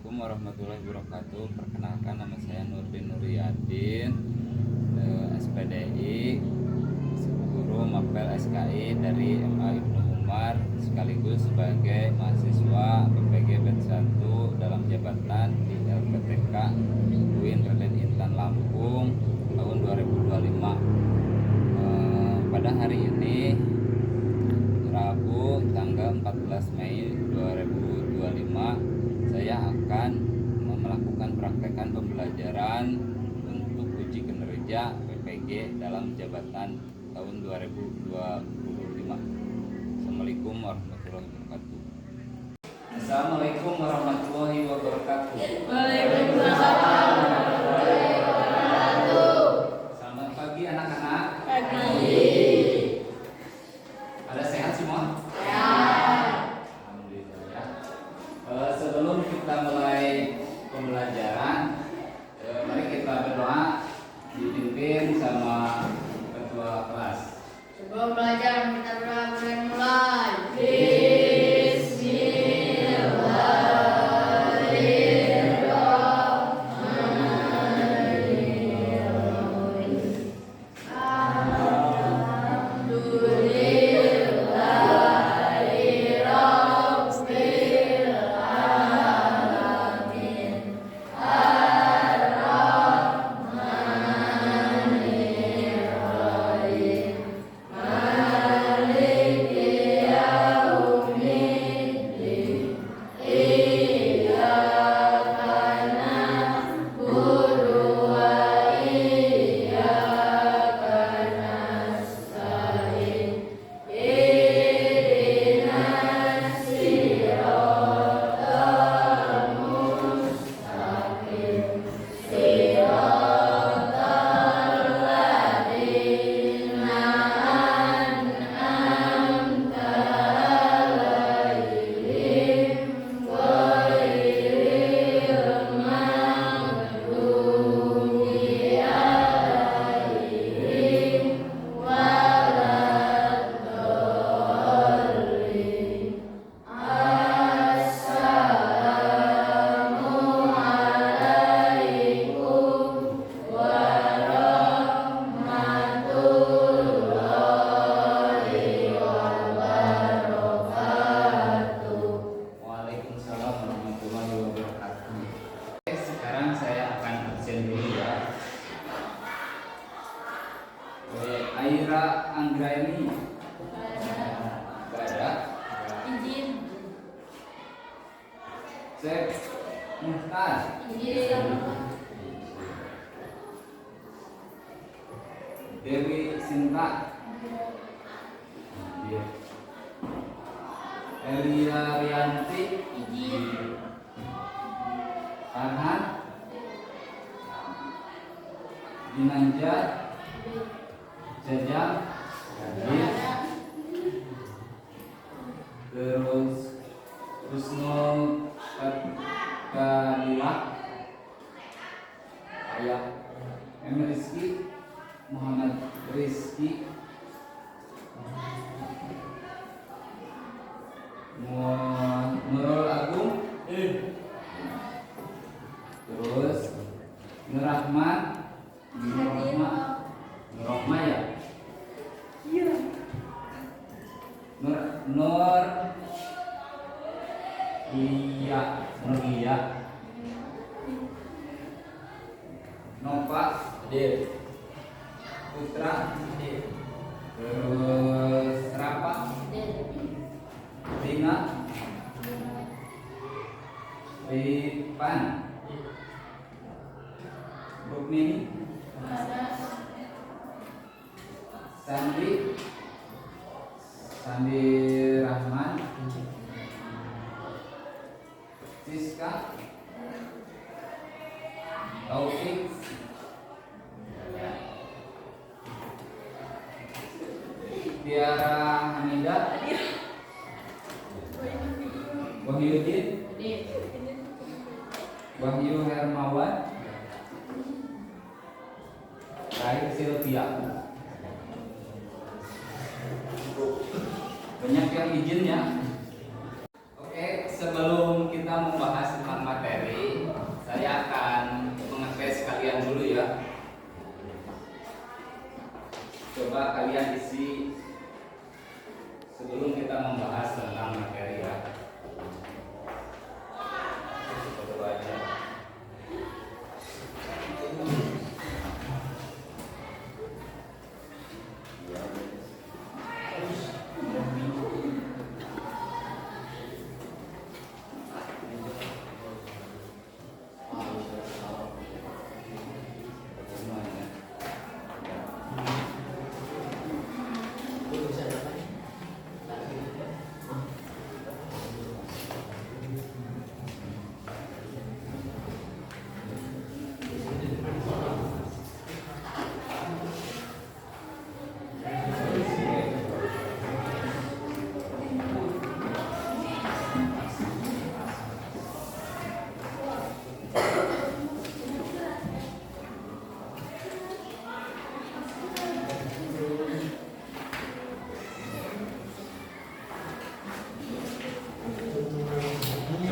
Assalamualaikum warahmatullahi wabarakatuh. Perkenalkan, nama saya Nurdin Nuryadin, SPDI, guru Mapel SKI dari MA Ibnu Umar, sekaligus sebagai mahasiswa PPG Batch 1 dalam jabatan di LPTK UIN Raden Intan Lampung tahun 2025. Pada hari ini Rabu tanggal 14 Mei 2025, saya akan melakukan praktekan pembelajaran untuk uji kinerja PPG dalam jabatan tahun 2025. Assalamualaikum warahmatullahi wabarakatuh. Assalamualaikum warahmatullahi wabarakatuh. Waalaikumsalam warahmatullahi wabarakatuh. Selamat pagi anak-anak. Pagi. Ada sehat semua? Ya. Alhamdulillah ya. Sebelum kita mulai pembelajaran, mari kita berdoa dipimpin sama ketua kelas. Sebelum belajar kita berdoa mulai. Waalaikumsalam warahmatullahi wabarakatuh. Oke, sekarang saya akan absen dulu ya. Aira Anggraini. Gak ada. Izin. Sep Muhtar. Izin. Dewi Sinta. Elia Rianti. Izin. Farhan. Ginanjar. Jajang. Hadir. Terus Husnul Kadila. Ayah M. Rizky. Muhammad Rizky. Nurul Agung. Terus Nur Rahman. Nurrohma ya. Iya. Nur Iya. Nova. Hadir. Putra. Hadir. Terus Rapa. Rina. Ripan. Rukmini. Sandi Rahman. Siska. Taufik. Tiara Hamidah. Wahyudin. Wahyu Hermawan. Raih Silvia. Banyak yang izin ya. Oke, sebelum kita membahas tentang materi, kita membahas tentang materi ya. Foto aja.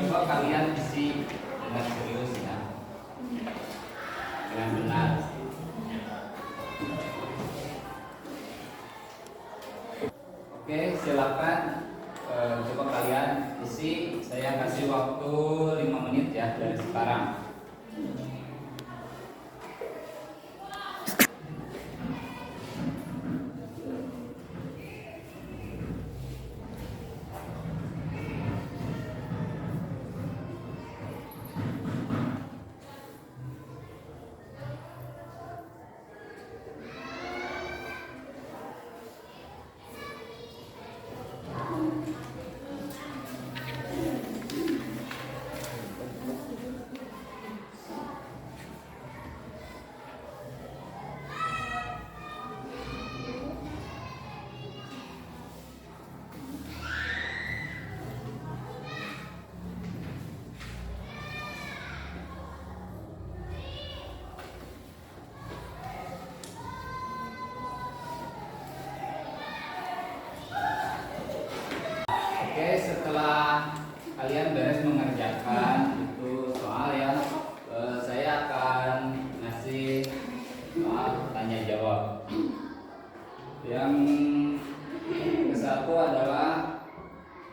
Coba kalian isi dengan serius ya, dengan benar. Oke, silakan coba kalian isi. Saya kasih waktu 5 menit ya dari sekarang. Oke, setelah kalian beres mengerjakan itu soal ya, saya akan ngasih soal tanya jawab. Yang ke-1 adalah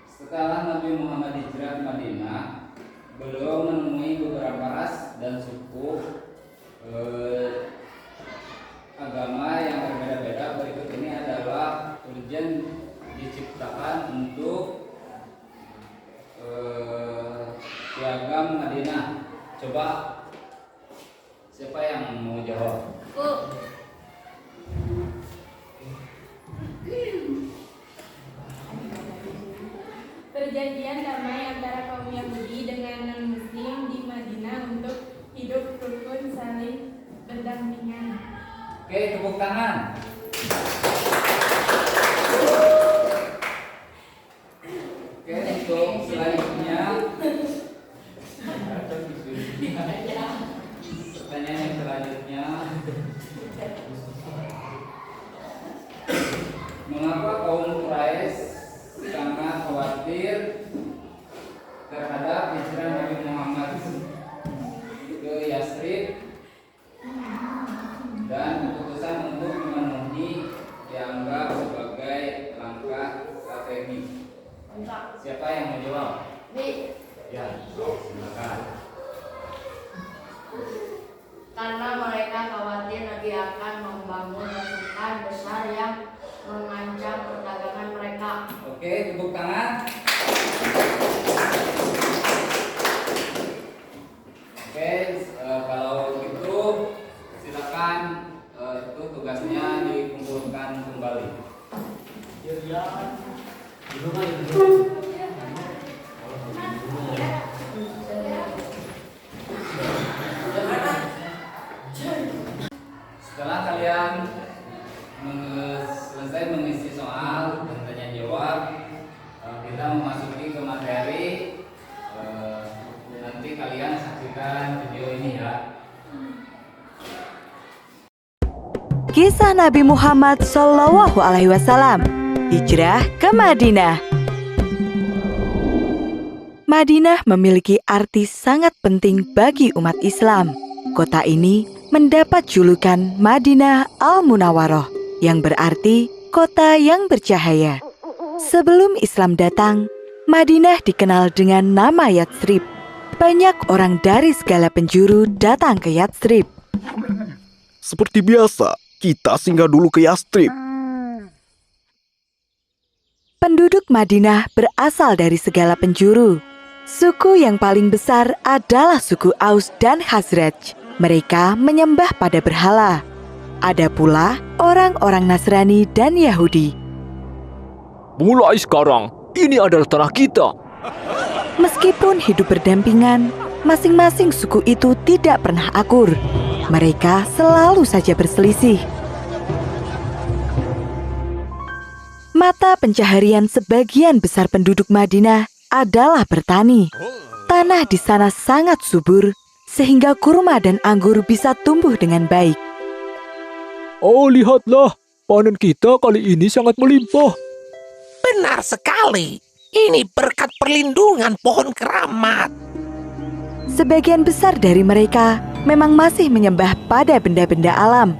setelah Nabi Muhammad hijrah ke Madinah, beliau menemui beberapa ras dan suku agama yang berbeda-beda. Berikut ini adalah urgen diciptakan untuk piagam Madinah. Coba siapa yang mau jawab? Perjanjian damai antara kaum Yahudi dengan non-Muslim di Madinah untuk hidup rukun saling berdampingan. Oke, tepuk tangan. Oke, untuk selanjutnya pertanyaan yang selanjutnya, mengapa kaum Quraisy sangat khawatir terhadap hijrah Nabi Muhammad ke Yasrib dan keputusan untuk memenuhi dianggap sebagai langkah strategi? Siapa yang mau jawab? Ya, silakan. Karena mereka khawatir Nabi akan membangun pasukan besar yang mengancam perdagangan mereka. Oke, tepuk tangan. Oke, kalau gitu silakan itu tugasnya dikumpulkan kembali. Setelah kalian selesai mengisi soal dan tanya jawab, kita memasuki ke materi. Nanti kalian saksikan video ini ya. Kisah Nabi Muhammad SAW hijrah ke Madinah. Madinah memiliki arti sangat penting bagi umat Islam. Kota ini mendapat julukan Madinah Al-Munawwaroh yang berarti kota yang bercahaya. Sebelum Islam datang, Madinah dikenal dengan nama Yatsrib. Banyak orang dari segala penjuru datang ke Yatsrib. Seperti biasa, kita singgah dulu ke Yastrib. Penduduk Madinah berasal dari segala penjuru. Suku yang paling besar adalah suku Aus dan Khazraj. Mereka menyembah pada berhala. Ada pula orang-orang Nasrani dan Yahudi. Mulai sekarang, ini adalah tanah kita. Meskipun hidup berdampingan, masing-masing suku itu tidak pernah akur. Mereka selalu saja berselisih. Mata pencaharian sebagian besar penduduk Madinah adalah bertani. Tanah di sana sangat subur, sehingga kurma dan anggur bisa tumbuh dengan baik. Oh, lihatlah, panen kita kali ini sangat melimpah. Benar sekali. Ini berkat perlindungan pohon keramat. Sebagian besar dari mereka memang masih menyembah pada benda-benda alam.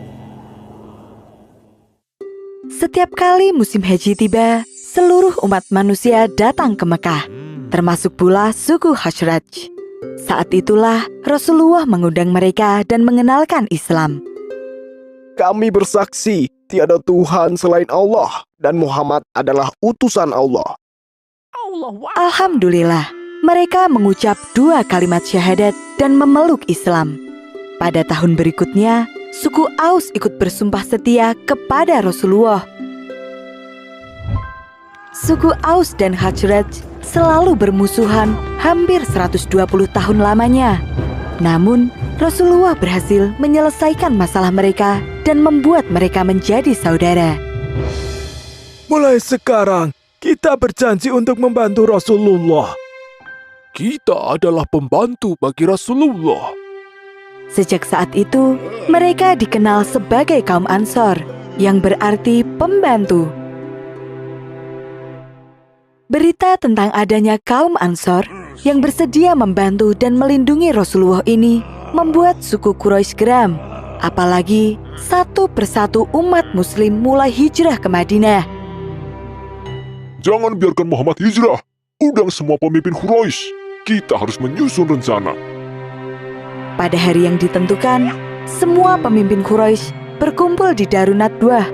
Setiap kali musim haji tiba, seluruh umat manusia datang ke Mekah, termasuk pula suku Khazraj. Saat itulah Rasulullah mengundang mereka dan mengenalkan Islam. Kami bersaksi, tiada Tuhan selain Allah, dan Muhammad adalah utusan Allah. Alhamdulillah, mereka mengucap 2 kalimat syahadat dan memeluk Islam. Pada tahun berikutnya, suku Aus ikut bersumpah setia kepada Rasulullah. Suku Aus dan Khazraj selalu bermusuhan hampir 120 tahun lamanya. Namun, Rasulullah berhasil menyelesaikan masalah mereka dan membuat mereka menjadi saudara. Mulai sekarang, kita berjanji untuk membantu Rasulullah. Kita adalah pembantu bagi Rasulullah. Sejak saat itu, mereka dikenal sebagai kaum Ansor, yang berarti pembantu. Berita tentang adanya kaum Ansor yang bersedia membantu dan melindungi Rasulullah ini membuat suku Quraisy geram. Apalagi satu persatu umat muslim mulai hijrah ke Madinah. Jangan biarkan Muhammad hijrah. Undang semua pemimpin Quraisy. Kita harus menyusun rencana. Pada hari yang ditentukan, semua pemimpin Quraisy berkumpul di Darun Nadwah.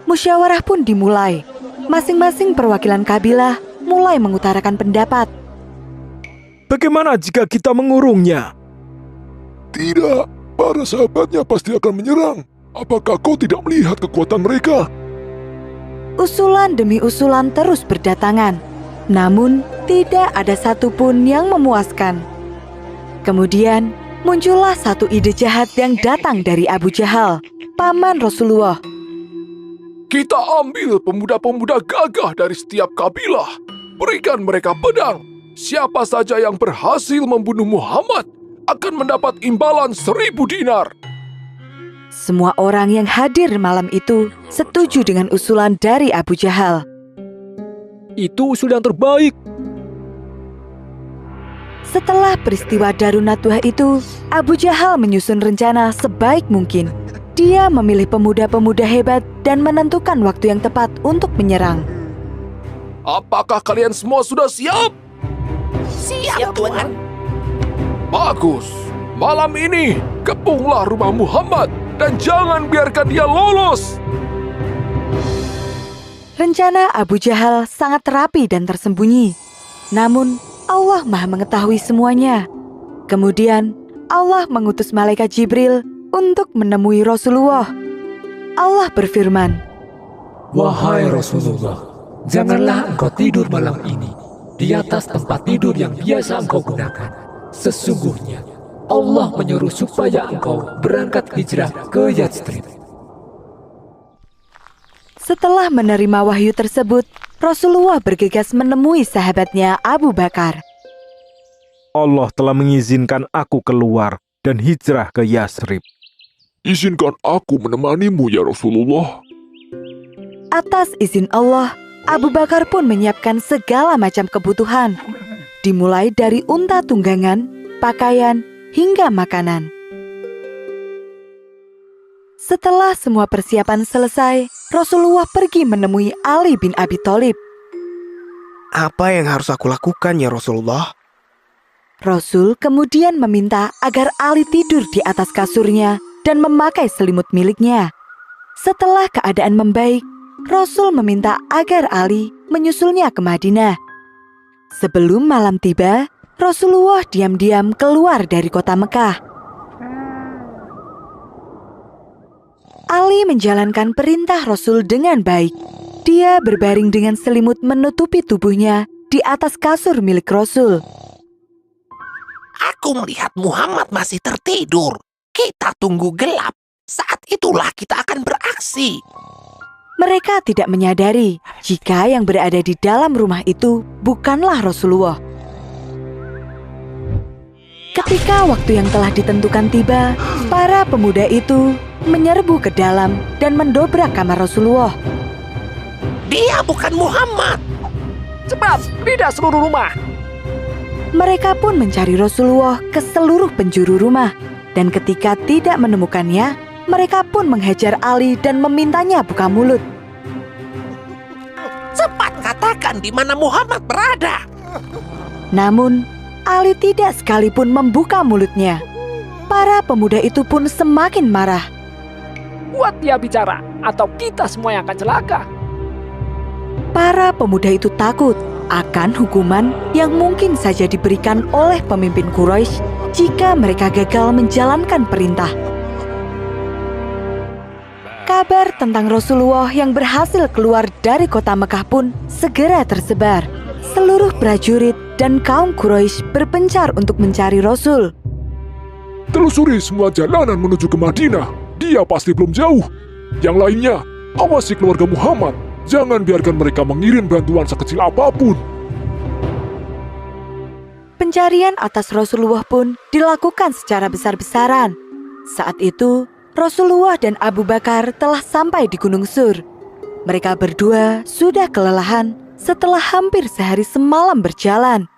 Musyawarah pun dimulai. Masing-masing perwakilan kabilah mulai mengutarakan pendapat. Bagaimana jika kita mengurungnya? Tidak, para sahabatnya pasti akan menyerang. Apakah kau tidak melihat kekuatan mereka? Usulan demi usulan terus berdatangan, namun tidak ada satupun yang memuaskan. Kemudian muncullah satu ide jahat yang datang dari Abu Jahal, paman Rasulullah. Kita ambil pemuda-pemuda gagah dari setiap kabilah. Berikan mereka pedang. Siapa saja yang berhasil membunuh Muhammad akan mendapat imbalan 1000 dinar. Semua orang yang hadir malam itu setuju dengan usulan dari Abu Jahal. Itu usul yang terbaik. Setelah peristiwa Darun Nadwah itu, Abu Jahal menyusun rencana sebaik mungkin. Dia memilih pemuda-pemuda hebat dan menentukan waktu yang tepat untuk menyerang. Apakah kalian semua sudah siap? Siap, Tuhan. Bagus. Malam ini, kepunglah rumah Muhammad dan jangan biarkan dia lolos. Rencana Abu Jahal sangat rapi dan tersembunyi. Namun, Allah Maha mengetahui semuanya. Kemudian, Allah mengutus malaikat Jibril untuk menemui Rasulullah. Allah berfirman, Wahai Rasulullah, janganlah engkau tidur malam ini di atas tempat tidur yang biasa engkau gunakan. Sesungguhnya, Allah menyuruh supaya engkau berangkat hijrah ke Yatsrib. Setelah menerima wahyu tersebut, Rasulullah bergegas menemui sahabatnya Abu Bakar. Allah telah mengizinkan aku keluar dan hijrah ke Yatsrib. Izinkan aku menemanimu ya Rasulullah. Atas izin Allah, Abu Bakar pun menyiapkan segala macam kebutuhan, dimulai dari unta tunggangan, pakaian, hingga makanan. Setelah semua persiapan selesai, Rasulullah pergi menemui Ali bin Abi Thalib. Apa yang harus aku lakukan ya Rasulullah? Rasul kemudian meminta agar Ali tidur di atas kasurnya dan memakai selimut miliknya. Setelah keadaan membaik, Rasul meminta agar Ali menyusulnya ke Madinah. Sebelum malam tiba, Rasulullah diam-diam keluar dari kota Mekah. Ali menjalankan perintah Rasul dengan baik. Dia berbaring dengan selimut menutupi tubuhnya di atas kasur milik Rasul. Aku melihat Muhammad masih tertidur. Kita tunggu gelap. Saat itulah kita akan beraksi. Mereka tidak menyadari jika yang berada di dalam rumah itu bukanlah Rasulullah. Ketika waktu yang telah ditentukan tiba, para pemuda itu menyerbu ke dalam dan mendobrak kamar Rasulullah. Dia bukan Muhammad. Cepat, pindah seluruh rumah. Mereka pun mencari Rasulullah ke seluruh penjuru rumah. Dan ketika tidak menemukannya, mereka pun menghajar Ali dan memintanya buka mulut. Cepat katakan di mana Muhammad berada. Namun, Ali tidak sekalipun membuka mulutnya. Para pemuda itu pun semakin marah. Buat dia bicara, atau kita semua yang akan celaka. Para pemuda itu takut akan hukuman yang mungkin saja diberikan oleh pemimpin Quraisy jika mereka gagal menjalankan perintah. Kabar tentang Rasulullah yang berhasil keluar dari kota Mekah pun segera tersebar. Seluruh prajurit dan kaum Quraisy berpencar untuk mencari Rasul. Telusuri semua jalanan menuju ke Madinah. Dia pasti belum jauh. Yang lainnya, awasi keluarga Muhammad. Jangan biarkan mereka mengirim bantuan sekecil apapun. Pencarian atas Rasulullah pun dilakukan secara besar-besaran. Saat itu, Rasulullah dan Abu Bakar telah sampai di Gunung Sur. Mereka berdua sudah kelelahan setelah hampir sehari semalam berjalan.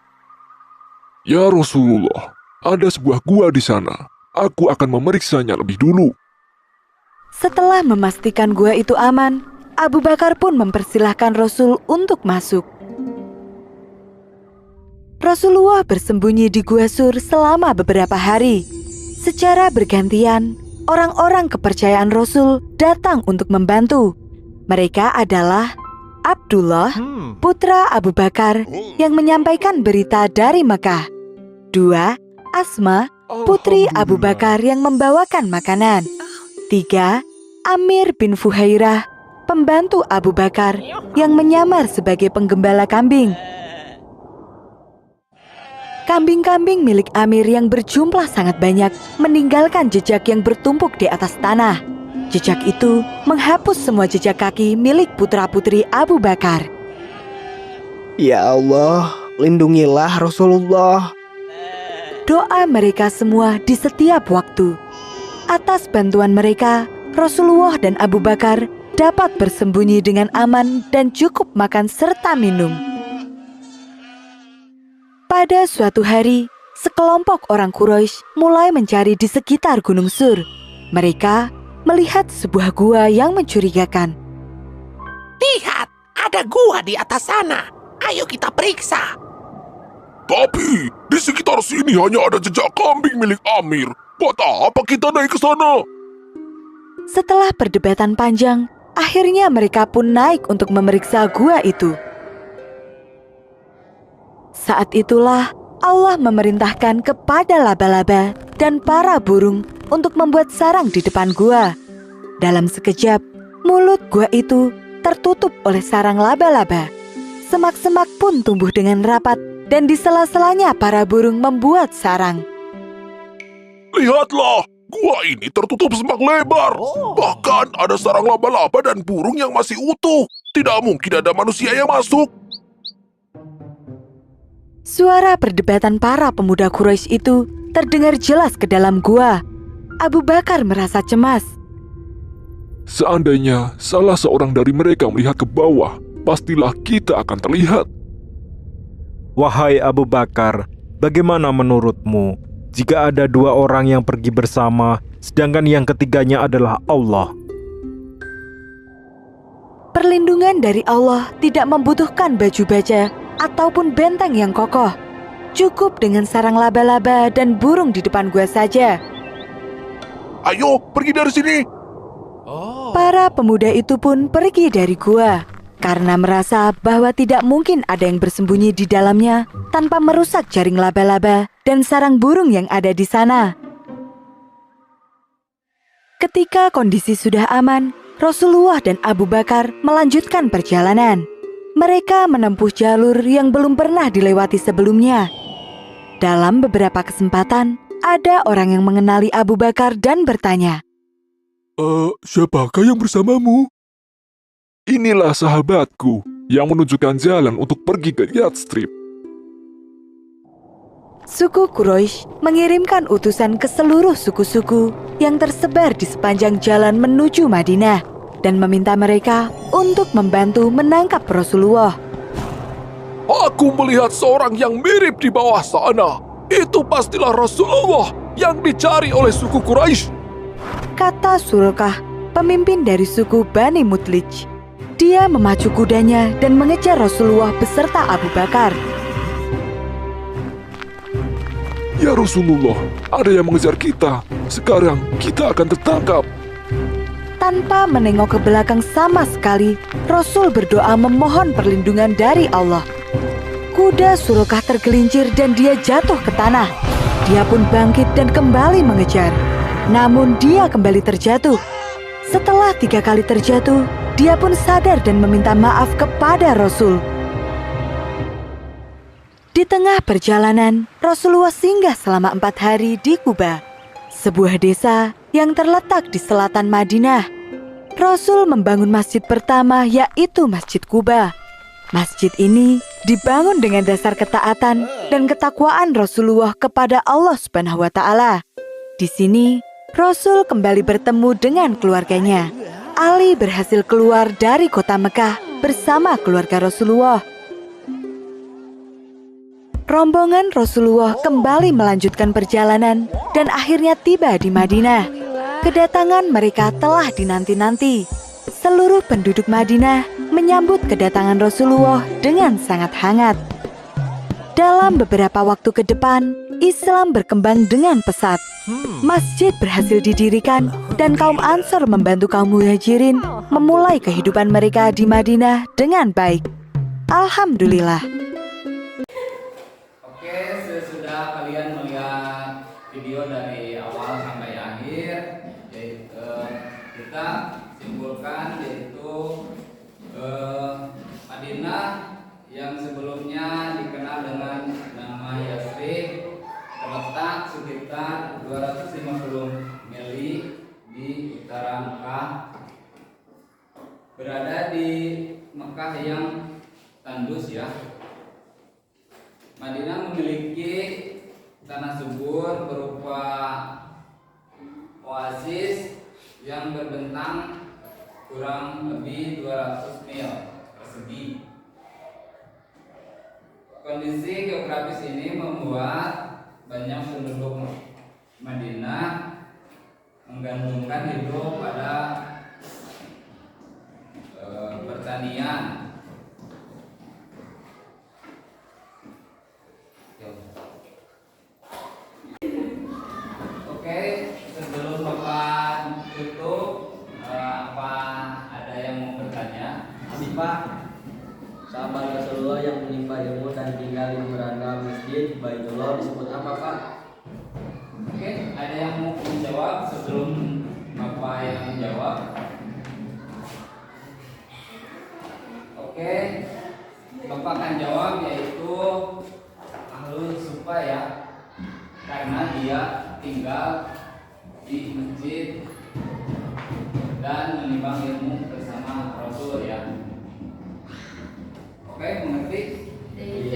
Ya Rasulullah, ada sebuah gua di sana. Aku akan memeriksanya lebih dulu. Setelah memastikan gua itu aman, Abu Bakar pun mempersilahkan Rasul untuk masuk. Rasulullah bersembunyi di Gua Sur selama beberapa hari. Secara bergantian, orang-orang kepercayaan Rasul datang untuk membantu. Mereka adalah Abdullah, putra Abu Bakar yang menyampaikan berita dari Mekah. 2. Asma, putri Abu Bakar yang membawakan makanan. 3. Amir bin Fuhairah, pembantu Abu Bakar yang menyamar sebagai penggembala kambing. Kambing-kambing milik Amir yang berjumlah sangat banyak meninggalkan jejak yang bertumpuk di atas tanah. Jejak itu menghapus semua jejak kaki milik putra-putri Abu Bakar. Ya Allah, lindungilah Rasulullah. Doa mereka semua di setiap waktu. Atas bantuan mereka, Rasulullah dan Abu Bakar dapat bersembunyi dengan aman dan cukup makan serta minum. Pada suatu hari, sekelompok orang Quraisy mulai mencari di sekitar Gunung Sur. Mereka melihat sebuah gua yang mencurigakan. Lihat, ada gua di atas sana. Ayo kita periksa. Tapi, di sekitar sini hanya ada jejak kambing milik Amir. Buat apa kita naik ke sana? Setelah perdebatan panjang, akhirnya mereka pun naik untuk memeriksa gua itu. Saat itulah Allah memerintahkan kepada laba-laba dan para burung untuk membuat sarang di depan gua. Dalam sekejap, mulut gua itu tertutup oleh sarang laba-laba. Semak-semak pun tumbuh dengan rapat dan di sela-selanya para burung membuat sarang. Lihatlah, gua ini tertutup semak lebar. Bahkan ada sarang laba-laba dan burung yang masih utuh. Tidak mungkin ada manusia yang masuk. Suara perdebatan para pemuda Quraisy itu terdengar jelas ke dalam gua. Abu Bakar merasa cemas. Seandainya salah seorang dari mereka melihat ke bawah, pastilah kita akan terlihat. Wahai Abu Bakar, bagaimana menurutmu jika ada 2 orang yang pergi bersama sedangkan yang ketiganya adalah Allah. Perlindungan dari Allah tidak membutuhkan baju baja ataupun benteng yang kokoh. Cukup dengan sarang laba-laba dan burung di depan gua saja. Ayo, pergi dari sini. Para pemuda itu pun pergi dari gua karena merasa bahwa tidak mungkin ada yang bersembunyi di dalamnya tanpa merusak jaring laba-laba dan sarang burung yang ada di sana. Ketika kondisi sudah aman, Rasulullah dan Abu Bakar melanjutkan perjalanan. Mereka menempuh jalur yang belum pernah dilewati sebelumnya. Dalam beberapa kesempatan, ada orang yang mengenali Abu Bakar dan bertanya, Siapakah yang bersamamu? Inilah sahabatku yang menunjukkan jalan untuk pergi ke Yathrib. Suku Quraisy mengirimkan utusan ke seluruh suku-suku yang tersebar di sepanjang jalan menuju Madinah dan meminta mereka untuk membantu menangkap Rasulullah. Aku melihat seorang yang mirip di bawah sana. Itu pastilah Rasulullah yang dicari oleh suku Quraisy, kata Surukah, pemimpin dari suku Bani Mudlij. Dia memacu kudanya dan mengejar Rasulullah beserta Abu Bakar. Ya Rasulullah, ada yang mengejar kita. Sekarang kita akan tertangkap. Tanpa menengok ke belakang sama sekali, Rasul berdoa memohon perlindungan dari Allah. Kuda Surukah tergelincir dan dia jatuh ke tanah. Dia pun bangkit dan kembali mengejar. Namun dia kembali terjatuh. Setelah 3 kali terjatuh, dia pun sadar dan meminta maaf kepada Rasul. Di tengah perjalanan, Rasulullah singgah selama 4 hari di Quba, sebuah desa yang terletak di selatan Madinah. Rasul membangun masjid pertama, yaitu Masjid Quba. Masjid ini dibangun dengan dasar ketaatan dan ketakwaan Rasulullah kepada Allah Subhanahu wa Ta'ala. Di sini, Rasul kembali bertemu dengan keluarganya. Ali berhasil keluar dari kota Mekah bersama keluarga Rasulullah. Rombongan Rasulullah kembali melanjutkan perjalanan dan akhirnya tiba di Madinah. Kedatangan mereka telah dinanti-nanti. Seluruh penduduk Madinah menyambut kedatangan Rasulullah dengan sangat hangat. Dalam beberapa waktu ke depan, Islam berkembang dengan pesat. Masjid berhasil didirikan dan kaum Ansor membantu kaum Muhajirin memulai kehidupan mereka di Madinah dengan baik. Alhamdulillah. Oke, sesudah kalian melihat video dari awal sampai akhir, kita simpulkan yaitu Madinah yang sebelumnya dikenal dengan nama Yathrib terletak sekitar 250 mili di utara Mekah, berada di Mekah yang tandus ya. Madinah memiliki tanah subur berupa oasis yang berbentang kurang lebih 200 mil persegi. Kondisi geografis ini membuat banyak penduduk Madinah menggantungkan hidup pada pertanian. Oke, sebelum Bapak tutup, apa ada yang mau bertanya? Pak, sahabat Rasulullah yang menimba ilmu dan tinggal di beranda masjid Baitullah disebut apa, Pak? Oke, ada yang mau menjawab sebelum Bapak yang menjawab? Oke, Bapak akan jawab yaitu Ahlul Sufa ya, karena dia tinggal di masjid dan menimbang ilmu bersama Rasul ya. Oke, mengerti? Itu